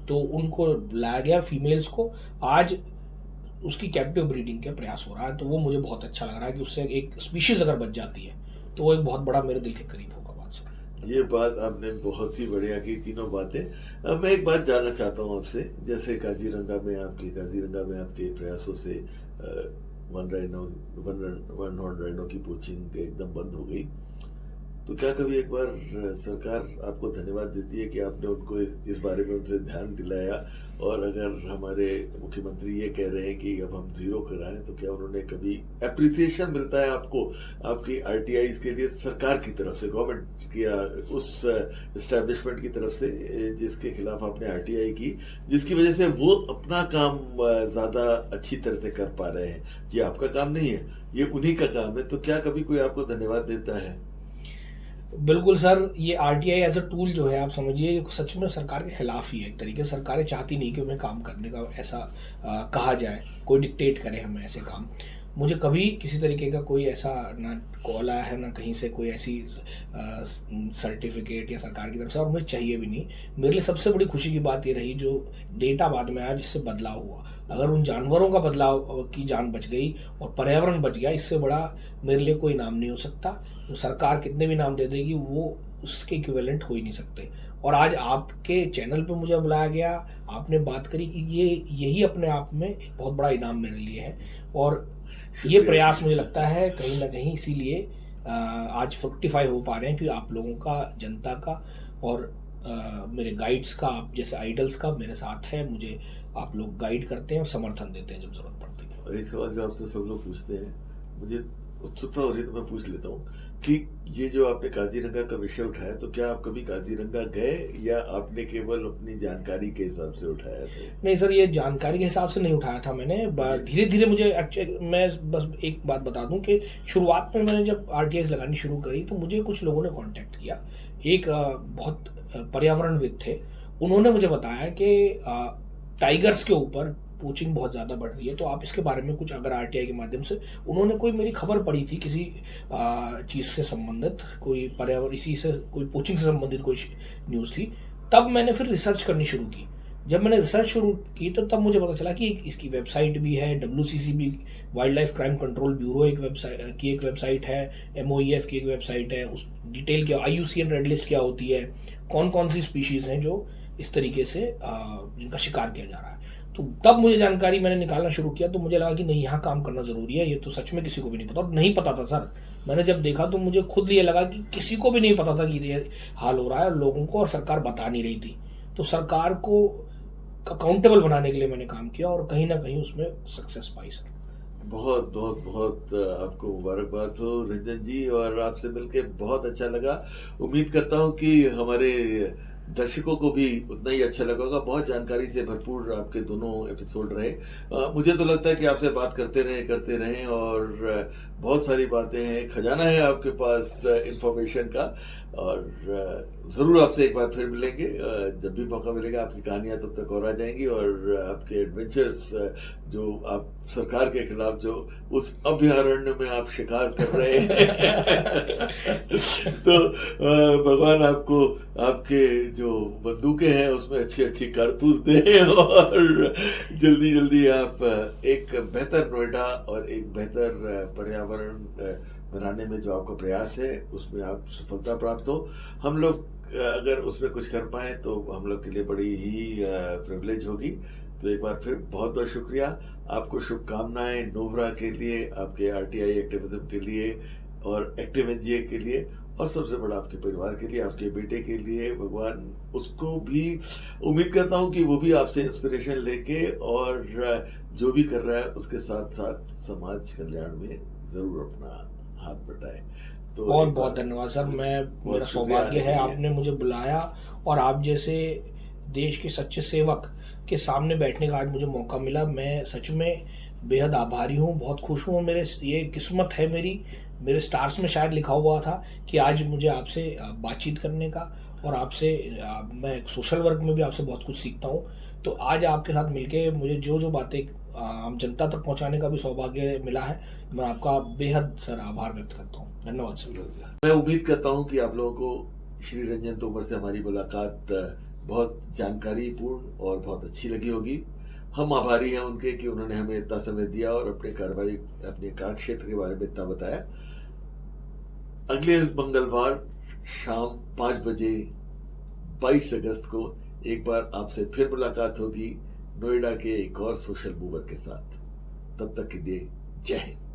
तो उनको लाया गया फीमेल्स को। आज उसकी कैप्टिव ब्रीडिंग का प्रयास हो रहा है। तो वो मुझे बहुत अच्छा लग रहा है कि उससे एक स्पीशीज अगर बच जाती है तो वो एक बहुत बड़ा मेरे दिल के करीब होगा बात से। ये बात आपने बहुत ही बढ़िया की, तीनों बातें। अब मैं एक बात जानना चाहता हूँ आपसे, जैसे काजीरंगा में आपके प्रयासों से वन हॉर्न राइनो की पोचिंग एकदम बंद हो गई, तो क्या कभी एक बार सरकार आपको धन्यवाद देती है कि आपने उनको इस बारे में उनसे ध्यान दिलाया? और अगर हमारे मुख्यमंत्री ये कह रहे हैं कि अब हम 0 कराएं, तो क्या उन्होंने कभी एप्रिसिएशन मिलता है आपको आपकी RTIs के लिए सरकार की तरफ से, गवर्नमेंट या उस एस्टेब्लिशमेंट की तरफ से जिसके खिलाफ आपने RTI की, जिसकी वजह से वो अपना काम ज्यादा अच्छी तरह से कर पा रहे हैं? ये आपका काम नहीं है, ये उन्हीं का काम है। तो क्या कभी कोई आपको धन्यवाद देता है? बिल्कुल सर, ये RTI एज अ टूल जो है, आप समझिए सच में सरकार के खिलाफ ही है एक तरीके से। सरकारें चाहती नहीं कि उन्हें काम करने का ऐसा कहा जाए, कोई डिक्टेट करे हमें ऐसे काम। मुझे कभी किसी तरीके का कोई ऐसा ना कॉल आया है, ना कहीं से कोई ऐसी सर्टिफिकेट या सरकार की तरफ से, और मुझे चाहिए भी नहीं। मेरे लिए सबसे बड़ी खुशी की बात ये रही जो डेटा बाद में आया, जिससे बदलाव हुआ। अगर उन जानवरों का बदलाव की जान बच गई और पर्यावरण बच गया, इससे बड़ा मेरे लिए कोई नाम नहीं हो सकता। तो सरकार कितने भी नाम दे देगी, वो उसके इक्विवेलेंट हो ही नहीं सकते। और आज आपके चैनल पे मुझे बुलाया गया, आपने बात करी, ये यही अपने आप में एक बहुत बड़ा इनाम मेरे लिए है। और ये प्रयास मुझे लगता है कहीं ना कहीं इसीलिए आज फ्रुक्टिफाई हो पा रहे हैं, क्योंकि आप लोगों का, जनता का और मेरे गाइड्स का, आप जैसे आइडल्स का मेरे साथ है। मुझे आप लोग गाइड करते हैं और समर्थन देते हैं जब जरूरत पड़ती है। एक सवाल जो आपसे सब लोग पूछते हैं, मुझे उत्सुकता हो रही है तो मैं पूछ लेता हूँ कि ये जो आपने काजीरंगा का विषय उठाया, तो क्या आप कभी काजीरंगा गए या आपने केवल अपनी जानकारी के हिसाब से उठाया था? नहीं सर, ये जानकारी के हिसाब से नहीं उठाया था मैंने। धीरे धीरे मुझे मैं बस एक बात बता दूं कि शुरुआत में मैंने जब RTIs लगानी शुरू करी तो मुझे कुछ लोगों ने कांटेक्ट किया एक बहुत पर्यावरणविद थे, उन्होंने मुझे बताया कि टाइगर्स के ऊपर पोचिंग बहुत ज़्यादा बढ़ रही है, तो आप इसके बारे में कुछ अगर आरटीआई के माध्यम से, उन्होंने कोई मेरी खबर पढ़ी थी किसी चीज़ से संबंधित, कोई पर्यावरण इसी से कोई पोचिंग से संबंधित कोई न्यूज़ थी, तब मैंने फिर रिसर्च करनी शुरू की। जब मैंने रिसर्च शुरू की तो तब मुझे पता चला कि इसकी वेबसाइट भी है, WCCB wild life crime control bureau एक वेबसाइट है, MOEF की एक वेबसाइट है, उस डिटेल क्या, IUCN रेड लिस्ट क्या होती है, कौन कौन सी स्पीशीज़ हैं जो इस तरीके से जिनका शिकार किया जा रहा है। तो तब मुझे जानकारी मैंने निकालना शुरू किया, तो मुझे लगा कि नहीं, यहाँ काम करना ज़रूरी है, ये तो सच में किसी को भी नहीं पता, और नहीं पता था सर। मैंने जब देखा तो मुझे खुद ये लगा कि किसी को भी नहीं पता था कि ये हाल हो रहा है, और लोगों को, और सरकार बता नहीं रही थी। तो सरकार को अकाउंटेबल बनाने के लिए मैंने काम किया, और कहीं ना कहीं उसमें सक्सेस पाई सर। बहुत बहुत बहुत आपको मुबारकबाद हो रंजन जी, और आपसे मिलके बहुत अच्छा लगा। उम्मीद करता हूँ कि हमारे दर्शकों को भी उतना ही अच्छा लगा होगा। बहुत जानकारी से भरपूर आपके दोनों एपिसोड रहे। मुझे तो लगता है कि आपसे बात करते रहें, और बहुत सारी बातें हैं, खजाना है आपके पास इंफॉर्मेशन का, और ज़रूर आपसे एक बार फिर मिलेंगे। जब भी मौका मिलेगा आपकी कहानियां तब तक और आ जाएंगी, और आपके एडवेंचर्स जो आप सरकार के खिलाफ जो उस अभयारण्य में आप शिकार कर रहे हैं तो भगवान आपको आपके जो बंदूकें हैं उसमें अच्छी अच्छी कारतूस दें, और जल्दी जल्दी आप एक बेहतर नोएडा और एक बेहतर पर्यावरण बनाने में जो आपका प्रयास है उसमें आप सफलता प्राप्त हो। हम लोग अगर उसमें कुछ कर पाए तो हम लोग के लिए बड़ी ही प्रिविलेज होगी। तो एक बार फिर बहुत बहुत शुक्रिया, आपको शुभकामनाएं नोबरा के लिए, आपके आरटीआई एक्टिविज्म के लिए, और एक्टिव एनजीए के लिए, और सबसे बड़ा आपके परिवार के लिए, आपके बेटे के लिए। भगवान उसको भी, उम्मीद करता हूँ कि वो भी आपसे इंस्पिरेशन लेके और जो भी कर रहा है उसके साथ साथ समाज कल्याण में जरूर अपना हाथ बटाए। तो बहुत बहुत धन्यवाद सर। मेरा सौभाग्य है आपने मुझे बुलाया, और आप जैसे देश के सच्चे सेवक के सामने बैठने का आज मुझे मौका मिला। मैं सच में बेहद आभारी हूँ, बहुत खुश हूँ। मेरे ये किस्मत है मेरे स्टार्स में शायद लिखा हुआ था कि आज मुझे आपसे बातचीत करने का, और आपसे मैं सोशल वर्क में भी आपसे बहुत कुछ सीखता हूँ। तो आज आपके साथ मिलके मुझे जो बातें आम जनता तक पहुँचाने का भी सौभाग्य मिला है, मैं आपका बेहद सर आभार व्यक्त करता हूँ। धन्यवाद सर। मैं उम्मीद करता हूँ कि आप लोगों को श्री रंजन तोमर से हमारी मुलाकात बहुत जानकारीपूर्ण और बहुत अच्छी लगी होगी। हम आभारी हैं उनके कि उन्होंने हमें इतना समय दिया और अपने कार्य क्षेत्र के बारे में इतना बताया। अगले मंगलवार शाम 5 बजे 22 अगस्त को एक बार आपसे फिर मुलाकात होगी नोएडा के एक और सोशल मूवर के साथ। तब तक के लिए जय हिंद।